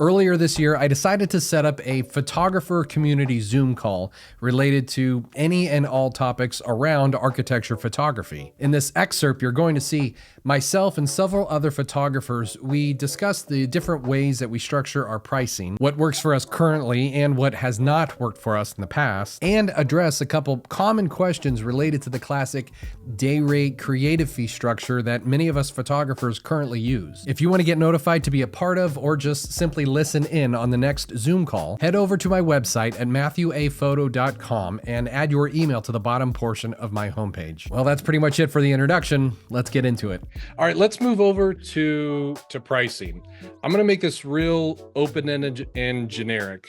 Earlier this year, I decided to set up a photographer community Zoom call related to any and all topics around architecture photography. In this excerpt, you're going to see myself and several other photographers. We discuss the different ways that we structure our pricing, what works for us currently and what has not worked for us in the past, and address a couple common questions related to the classic day rate creative fee structure that many of us photographers currently use. If you want to get notified to be a part of or just simply listen in on the next Zoom call, head over to my website at matthewaPhoto.com and add your email to the bottom portion of my homepage. Well, that's pretty much it for the introduction. Let's get into it. All right, let's move over to pricing. I'm going to make this real open-ended and generic.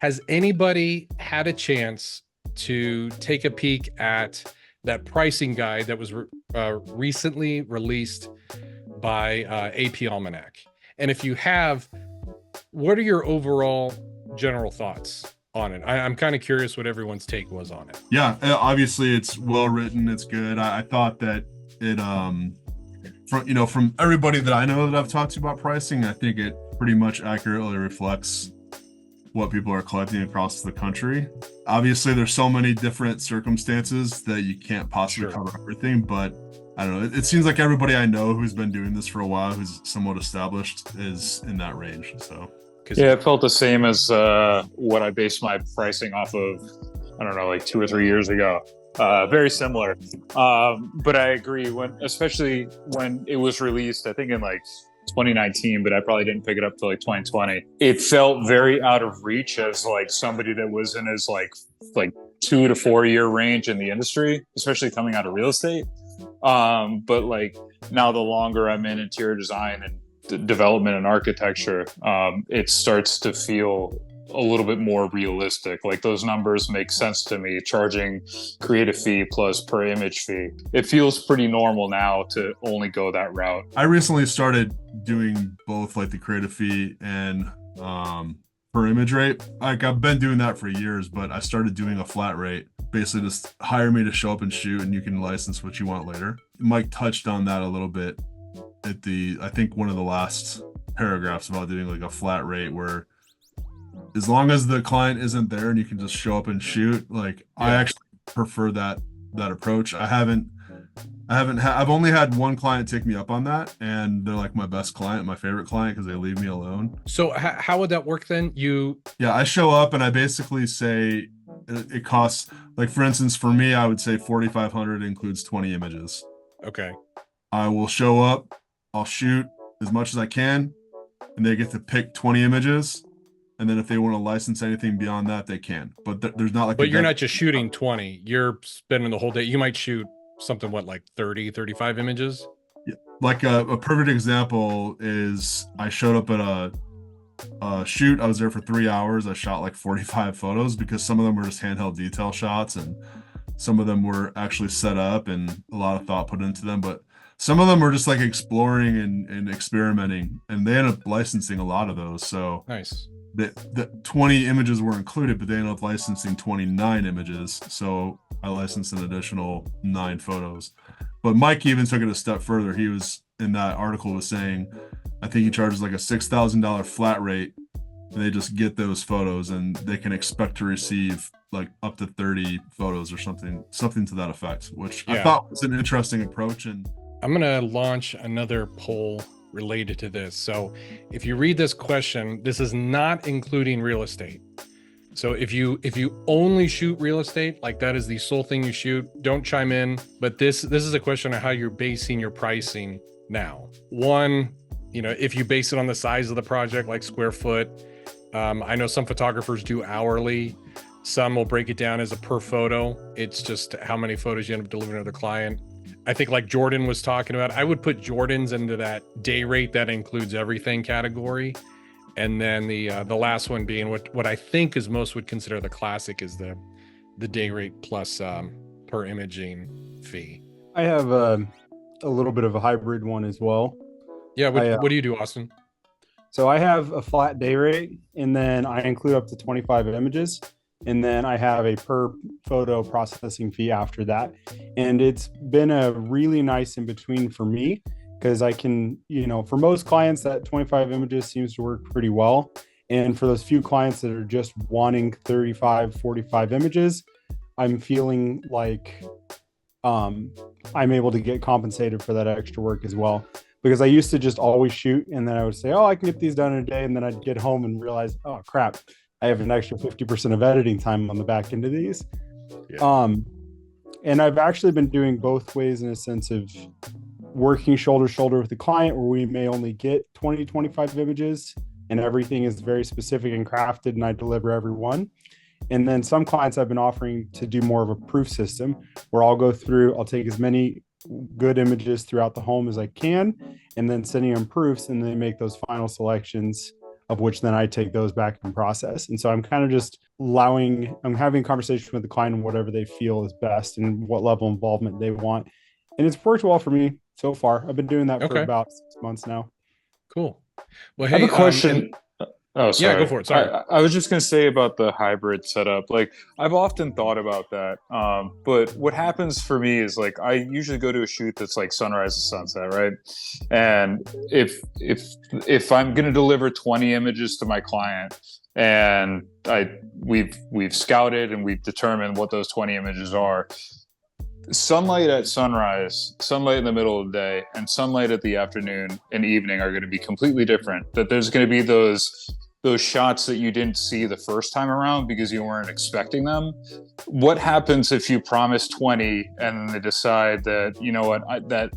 Has anybody had a chance to take a peek at that pricing guide that was recently released by AP Almanac? And if you have, what are your overall general thoughts on it? I'm kind of curious what everyone's take was on it. Yeah, obviously it's well written. It's good. I thought that it, from everybody that I know that I've talked to about pricing, I think it pretty much accurately reflects what people are collecting across the country. Obviously, there's so many different circumstances that you can't possibly cover everything, but I don't know. It seems like everybody I know who's been doing this for a while, who's somewhat established, is in that range. So, yeah, it felt the same as what I based my pricing off of, I don't know, like 2 or 3 years ago. Very similar. But I agree, especially when it was released, I think in like 2019, but I probably didn't pick it up till like 2020. It felt very out of reach as like somebody that was in his like 2 to 4 year range in the industry, especially coming out of real estate. But like now the longer I'm in interior design and development and architecture, it starts to feel a little bit more realistic. Like those numbers make sense to me, charging creative fee plus per image fee. It feels pretty normal now to only go that route. I recently started doing both, like the creative fee and per image rate. Like I've been doing that for years, but I started doing a flat rate. Basically just hire me to show up and shoot, and you can license what you want later. Mike touched on that a little bit at I think one of the last paragraphs about doing like a flat rate, where as long as the client isn't there and you can just show up and shoot, like I actually prefer that approach. I've only had one client take me up on that, and they're like my best client, my favorite client, because they leave me alone. So how would that work then? I show up and I basically say it costs, like for instance, for me, I would say $4,500 includes 20 images. Okay. I will show up, I'll shoot as much as I can, and they get to pick 20 images. And then if they want to license anything beyond that, they can. But there's not like. But you're not just shooting 20. You're spending the whole day. You might shoot something, like 30, 35 images? Yeah. Like a perfect example is I showed up at a shoot. I was there for 3 hours. I shot like 45 photos because some of them were just handheld detail shots and some of them were actually set up and a lot of thought put into them. But some of them were just like exploring and experimenting, and they ended up licensing a lot of those. So nice. The 20 images were included, but they ended up licensing 29 images. So I licensed an additional 9 photos. But Mike even took it a step further. He was in that article was saying, I think he charges like a $6,000 flat rate, and they just get those photos and they can expect to receive like up to 30 photos or something to that effect, which I thought was an interesting approach. And I'm going to launch another poll related to this. So if you read this question, this is not including real estate. So if you only shoot real estate, like that is the sole thing you shoot, don't chime in. But this is a question on how you're basing your pricing now. One, if you base it on the size of the project, like square foot, I know some photographers do hourly. Some will break it down as a per photo. It's just how many photos you end up delivering to the client. I think like Jordan was talking about, I would put Jordan's into that day rate that includes everything category. And then the last one being what I think is most would consider the classic is the day rate plus per imaging fee. I have a little bit of a hybrid one as well. Yeah, what do you do, Austin? So I have a flat day rate, and then I include up to 25 images. And then I have a per photo processing fee after that. And it's been a really nice in between for me. because I can, for most clients, that 25 images seems to work pretty well. And for those few clients that are just wanting 35, 45 images, I'm feeling like I'm able to get compensated for that extra work as well. Because I used to just always shoot, and then I would say, oh, I can get these done in a day. And then I'd get home and realize, oh, crap, I have an extra 50% of editing time on the back end of these. Yeah. And I've actually been doing both ways in a sense of working shoulder to shoulder with the client, where we may only get 20, 25 images and everything is very specific and crafted, and I deliver every one. And then some clients I've been offering to do more of a proof system, where I'll go through, I'll take as many good images throughout the home as I can, and then sending them proofs, and they make those final selections, of which then I take those back and process. And so I'm kind of just I'm having a conversation with the client on whatever they feel is best and what level of involvement they want. And it's worked well for me so far. I've been doing that for Okay. about 6 months now. Cool. Well, I hey, have a question. Oh, sorry. Yeah, go for it. Sorry. I was just going to say about the hybrid setup. Like, I've often thought about that. But what happens for me is, like, I usually go to a shoot that's like sunrise to sunset, right? And if I'm going to deliver 20 images to my client, and we've scouted and we've determined what those 20 images are, sunlight at sunrise, sunlight in the middle of the day, and sunlight at the afternoon and evening are going to be completely different. That there's going to be those shots that you didn't see the first time around because you weren't expecting them. What happens if you promise 20 and they decide that, you know what, that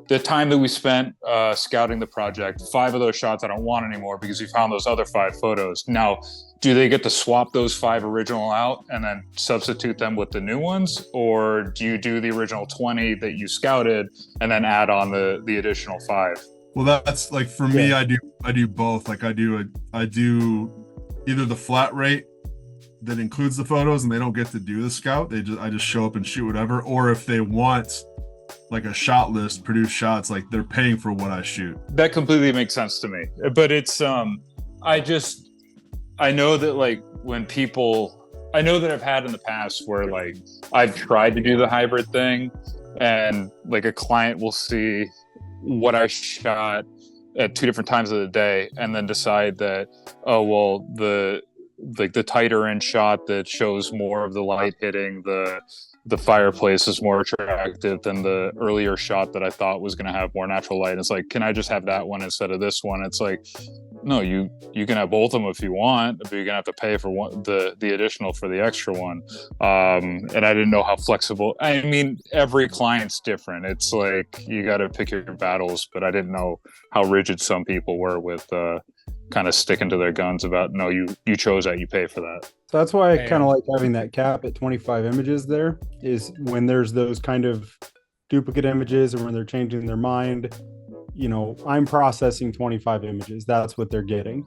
the time that we spent scouting the project, 5 of those shots I don't want anymore because we found those other 5 photos. Now, do they get to swap those 5 original out and then substitute them with the new ones? Or do you do the original 20 that you scouted and then add on the additional 5? Well, that's like, for me, I do both. Like I do either the flat rate that includes the photos and they don't get to do the scout. I just show up and shoot whatever. Or if they want like a shot list, produce shots, like they're paying for what I shoot. That completely makes sense to me. But it's I know that, like, I know that I've had in the past where, like, I've tried to do the hybrid thing, and like a client will see what I shot at 2 different times of the day and then decide that, oh, well, the tighter end shot that shows more of the light hitting the fireplace is more attractive than the earlier shot that I thought was going to have more natural light. It's like, can I just have that one instead of this one? It's like, no, you can have both of them if you want, but you're gonna have to pay for the additional for the extra one. And I didn't know how flexible. I mean, every client's different. It's like you got to pick your battles. But I didn't know how rigid some people were with kind of sticking to their guns about, no, you chose that, you pay for that. So that's why I kind of like having that cap at 25 images there, is when there's those kind of duplicate images and when they're changing their mind, I'm processing 25 images. That's what they're getting.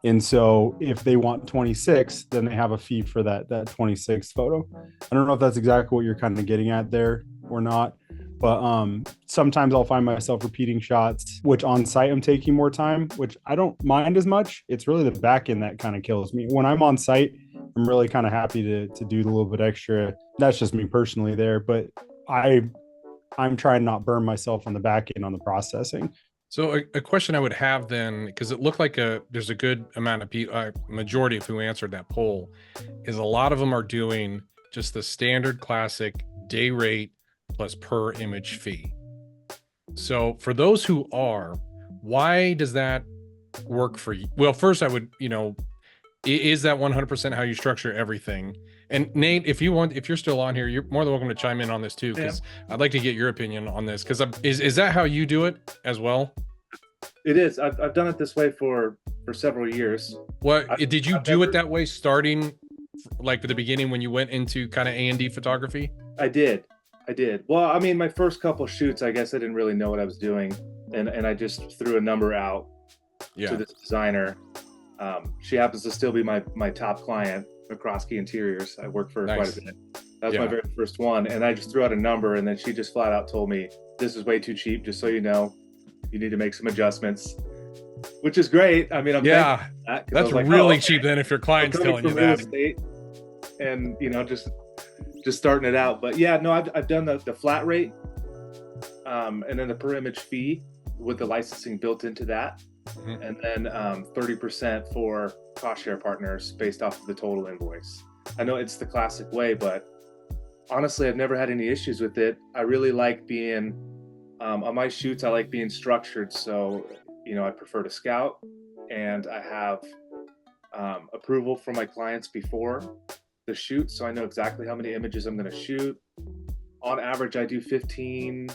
And so if they want 26, then they have a fee for that 26 photo. I don't know if that's exactly what you're kind of getting at there or not, but sometimes I'll find myself repeating shots, which on site I'm taking more time, which I don't mind as much. It's really the back end that kind of kills me. When I'm on site, I'm really kind of happy to do a little bit extra. That's just me personally there, but I'm trying to not burn myself on the back end on the processing. So a question I would have then, because it looked like there's a good amount of people, majority of who answered that poll, is a lot of them are doing just the standard classic day rate plus per image fee. So for those who are, why does that work for you? Well, first I would, is that 100% how you structure everything? And Nate, if you're still on here, you're more than welcome to chime in on this too, because I'd like to get your opinion on this. Because is that how you do it as well? It is. I've done it this way for several years. What did you do it that way, starting like at the beginning when you went into kind of A&D photography? I did. Well, I mean, my first couple shoots, I guess I didn't really know what I was doing, and I just threw a number out to this designer. She happens to still be my top client, McCroskey Interiors. I worked for her quite a bit. That was my very first one, and I just threw out a number, and then she just flat out told me, "This is way too cheap. Just so you know, you need to make some adjustments," which is great. I mean, that's like, really cheap then if your client's telling you that. Estate and just starting it out. But yeah, no, I've done the flat rate, and then the per image fee, with the licensing built into that. Mhm. And then 30% for cost share partners based off of the total invoice. I know it's the classic way, but honestly, I've never had any issues with it. I really like being on my shoots. I like being structured. So, I prefer to scout, and I have approval from my clients before the shoot. So I know exactly how many images I'm going to shoot. On average, I do 15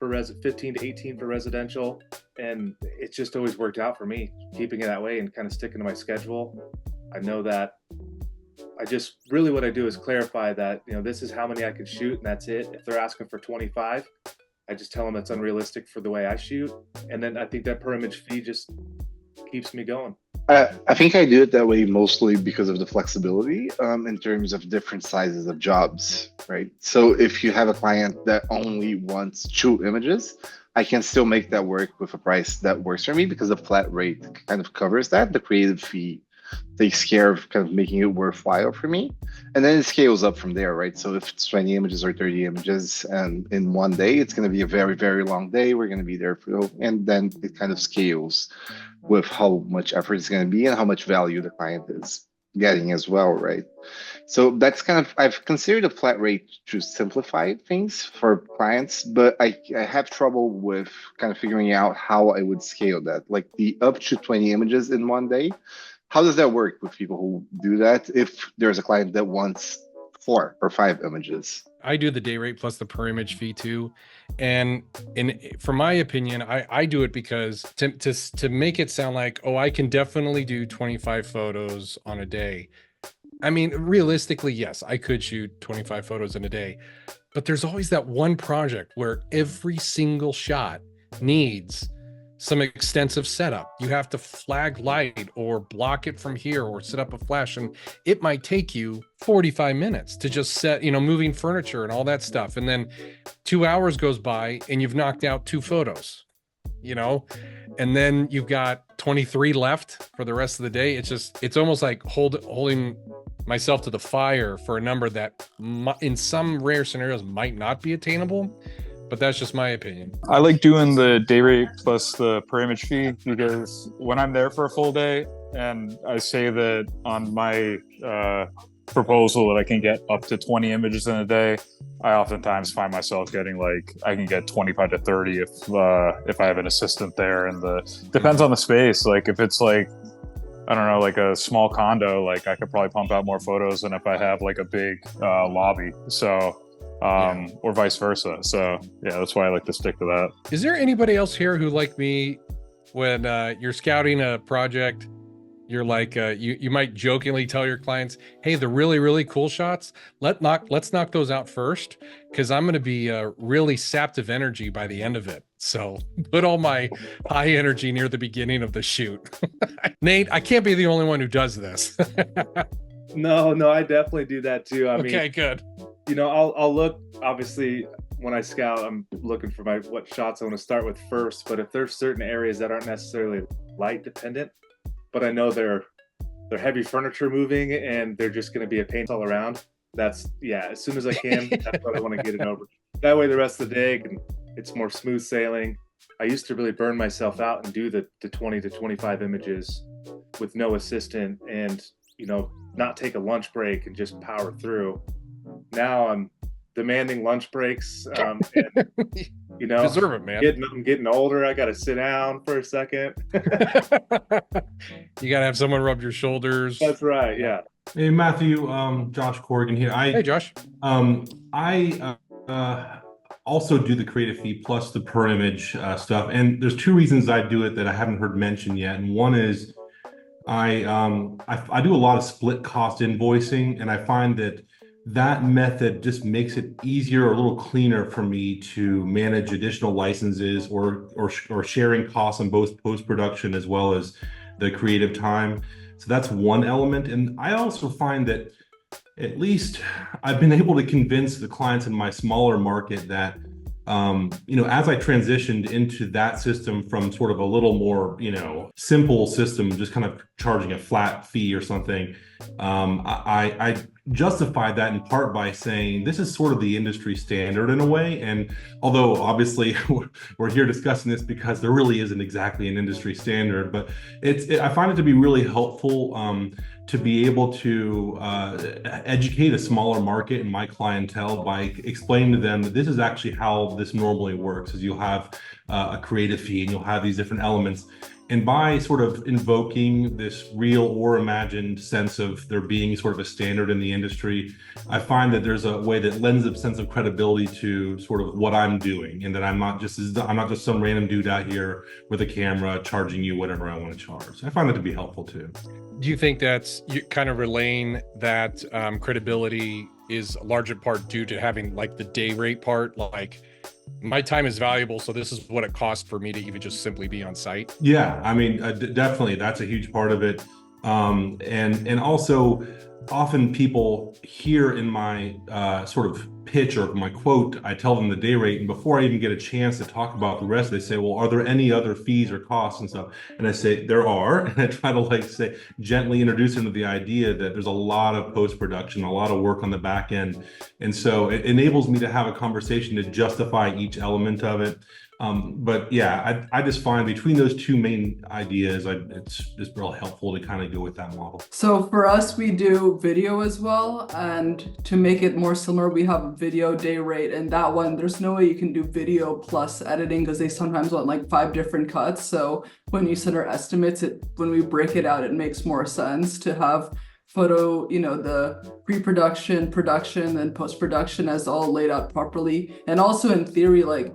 15 to 18 for residential. And it's just always worked out for me, keeping it that way and kind of sticking to my schedule. I know that what I do is clarify that, this is how many I can shoot and that's it. If they're asking for 25, I just tell them that's unrealistic for the way I shoot. And then I think that per image fee just keeps me going. I think I do it that way mostly because of the flexibility in terms of different sizes of jobs, right? So if you have a client that only wants 2 images, I can still make that work with a price that works for me because the flat rate kind of covers that. The creative fee takes care of kind of making it worthwhile for me. And then it scales up from there, right? So if it's 20 images or 30 images and in one day, it's going to be a very, very long day. We're going to be there and then it kind of scales with how much effort it's going to be and how much value the client is getting as well, right? So that's kind of, I've considered a flat rate to simplify things for clients, but I have trouble with kind of figuring out how I would scale that. Like the up to 20 images in one day, how does that work with people who do that if there's a client that wants 4 or 5 images? I do the day rate plus the per image fee too. And for my opinion, I do it because to make it sound like, oh, I can definitely do 25 photos on a day. I mean, realistically, yes, I could shoot 25 photos in a day, but there's always that one project where every single shot needs some extensive setup. You have to flag light or block it from here or set up a flash, and it might take you 45 minutes to just set, moving furniture and all that stuff. And then 2 hours goes by and you've knocked out 2 photos, and then you've got 23 left for the rest of the day. It's almost like holding myself to the fire for a number that in some rare scenarios might not be attainable. But that's just my opinion. I like doing the day rate plus the per image fee because when I'm there for a full day and I say that on my proposal that I can get up to 20 images in a day, I oftentimes find myself getting I can get 25 to 30 if I have an assistant there, and depends on the space. Like if it's I don't know, like a small condo, I could probably pump out more photos than if I have a big lobby. So or vice versa. So yeah, that's why I like to stick to that. Is there anybody else here who, like me, when you're scouting a project, you're you might jokingly tell your clients, hey, the really, really cool shots, let's knock those out first, because I'm going to be really sapped of energy by the end of it. So put all my high energy near the beginning of the shoot. Nate, I can't be the only one who does this. No, I definitely do that too. I mean, good. I'll look, obviously when I scout, I'm looking for what shots I want to start with first. But if there's certain areas that aren't necessarily light dependent, but I know they're heavy furniture moving and they're just going to be a pain all around, as soon as I can, that's what I want to get it over. That way the rest of the day it's more smooth sailing. I used to really burn myself out and do the 20 to 25 images with no assistant and, not take a lunch break and just power through. Now I'm demanding lunch breaks. And, deserve it, man. I'm getting older. I got to sit down for a second. You got to have someone rub your shoulders. That's right. Yeah. Hey, Matthew, Josh Corrigan here. Hey, Josh. I also do the creative fee plus the per image stuff. And there's 2 reasons I do it that I haven't heard mentioned yet. And one is I do a lot of split cost invoicing, and I find that method just makes it easier, or a little cleaner for me to manage additional licenses or sharing costs on both post-production as well as the creative time. So that's one element. And I also find that at least I've been able to convince the clients in my smaller market that as I transitioned into that system from sort of a little more, simple system, just kind of charging a flat fee or something, I justified that in part by saying this is sort of the industry standard in a way. And although obviously we're here discussing this because there really isn't exactly an industry standard, but I find it to be really helpful to be able to educate a smaller market and my clientele by explaining to them that this is actually how this normally works, is you'll have a creative fee and you'll have these different elements. And by sort of invoking this real or imagined sense of there being sort of a standard in the industry, I find that there's a way that lends a sense of credibility to sort of what I'm doing, and that I'm not just some random dude out here with a camera charging you whatever I want to charge. I find that to be helpful too. Do you think that's you kind of relaying that credibility is a larger part due to having like the day rate part, like my time is valuable, so this is what it costs for me to even just simply be on site? Yeah, I mean, definitely, that's a huge part of it. And also, often people hear in my sort of pitch or my quote, I tell them the day rate, and before I even get a chance to talk about the rest, they say, well, are there any other fees or costs and stuff? And I say, there are. And I try to like say, gently introduce them to the idea that there's a lot of post-production, a lot of work on the back end. And so it enables me to have a conversation to justify each element of it. But yeah, I just find between those two main ideas, it's just really helpful to kind of go with that model. So for us, we do video as well. And to make it more similar, we have a video day rate. And that one, there's no way you can do video plus editing because they sometimes want like 5 different cuts. So when you send our estimates, when we break it out, it makes more sense to have photo, the pre-production, production, and post-production as all laid out properly. And also in theory, like,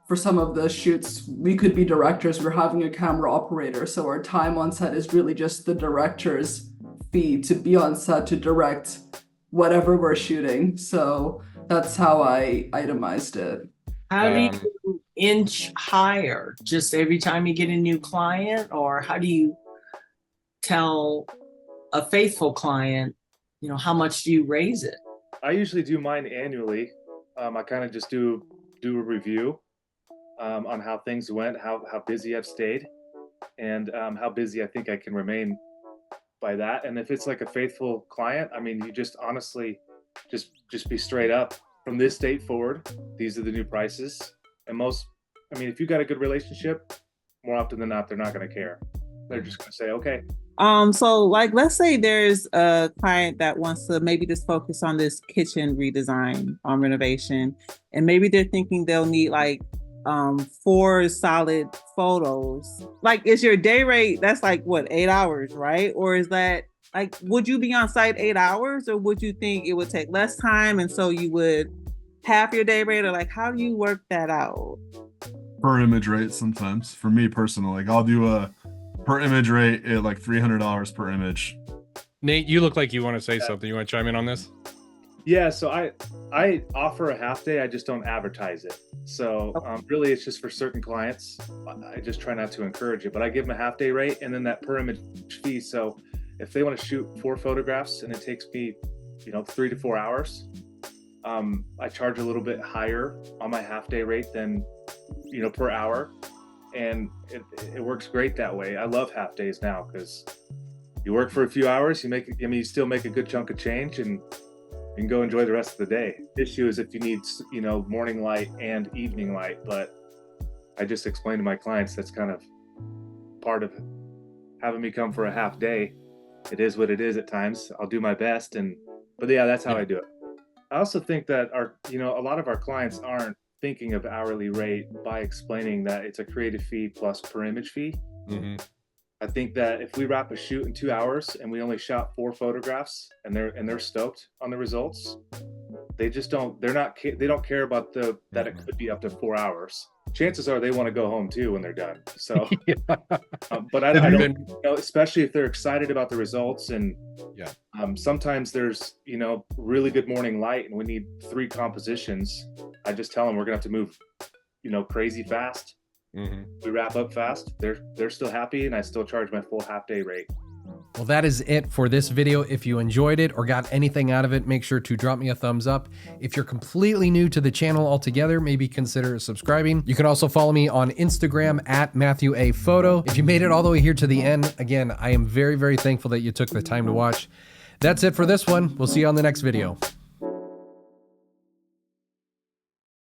for some of the shoots, we could be directors, we're having a camera operator. So our time on set is really just the director's fee to be on set to direct whatever we're shooting. So that's how I itemized it. How do you inch higher? Just every time you get a new client? Or how do you tell a faithful client, how much do you raise it? I usually do mine annually. I kind of just do a review on how things went, how busy I've stayed, and how busy I think I can remain by that. And if it's like a faithful client, I mean, you just honestly just be straight up. From this date forward, these are the new prices. And if you got a good relationship, more often than not, they're not going to care. They're just going to say, okay. So like, let's say there's a client that wants to maybe just focus on this kitchen redesign, renovation, and maybe they're thinking they'll need like 4 solid photos. Like, is your day rate, that's like what, 8 hours, right? Or is that like, would you be on site 8 hours, or would you think it would take less time and so you would half your day rate? Or like, how do you work that out? Per image rate sometimes. For me personally, like I'll do a per image rate at like $300 per image. Nate, you look like you want to say something. You want to chime in on this? Yeah, so I offer a half day. I just don't advertise it. So really, it's just for certain clients. I just try not to encourage it, but I give them a half day rate and then that per image fee. So if they want to shoot 4 photographs and it takes me, 3 to 4 hours, I charge a little bit higher on my half day rate than, per hour, and it works great that way. I love half days now because you work for a few hours, you still make a good chunk of change, and you can go enjoy the rest of the day. Issue is if you need, morning light and evening light, but I just explained to my clients that's kind of part of having me come for a half day. It is what it is at times. I'll do my best, but yeah, that's how I do it. I also think that a lot of our clients aren't thinking of hourly rate by explaining that it's a creative fee plus per image fee. Mm-hmm. I think that if we wrap a shoot in 2 hours and we only shot 4 photographs and they're stoked on the results, they don't care about that it could be up to 4 hours. Chances are they want to go home too when they're done. So, but I don't, especially if they're excited about the results, and sometimes there's, really good morning light and we need 3 compositions. I just tell them we're gonna have to move, crazy fast. Mm-hmm. We wrap up fast. They're still happy, and I still charge my full half day rate. Well, that is it for this video. If you enjoyed it or got anything out of it, make sure to drop me a thumbs up. If you're completely new to the channel altogether, maybe consider subscribing. You can also follow me on Instagram at Matthew A. Photo. If you made it all the way here to the end, again, I am very, very thankful that you took the time to watch. That's it for this one. We'll see you on the next video.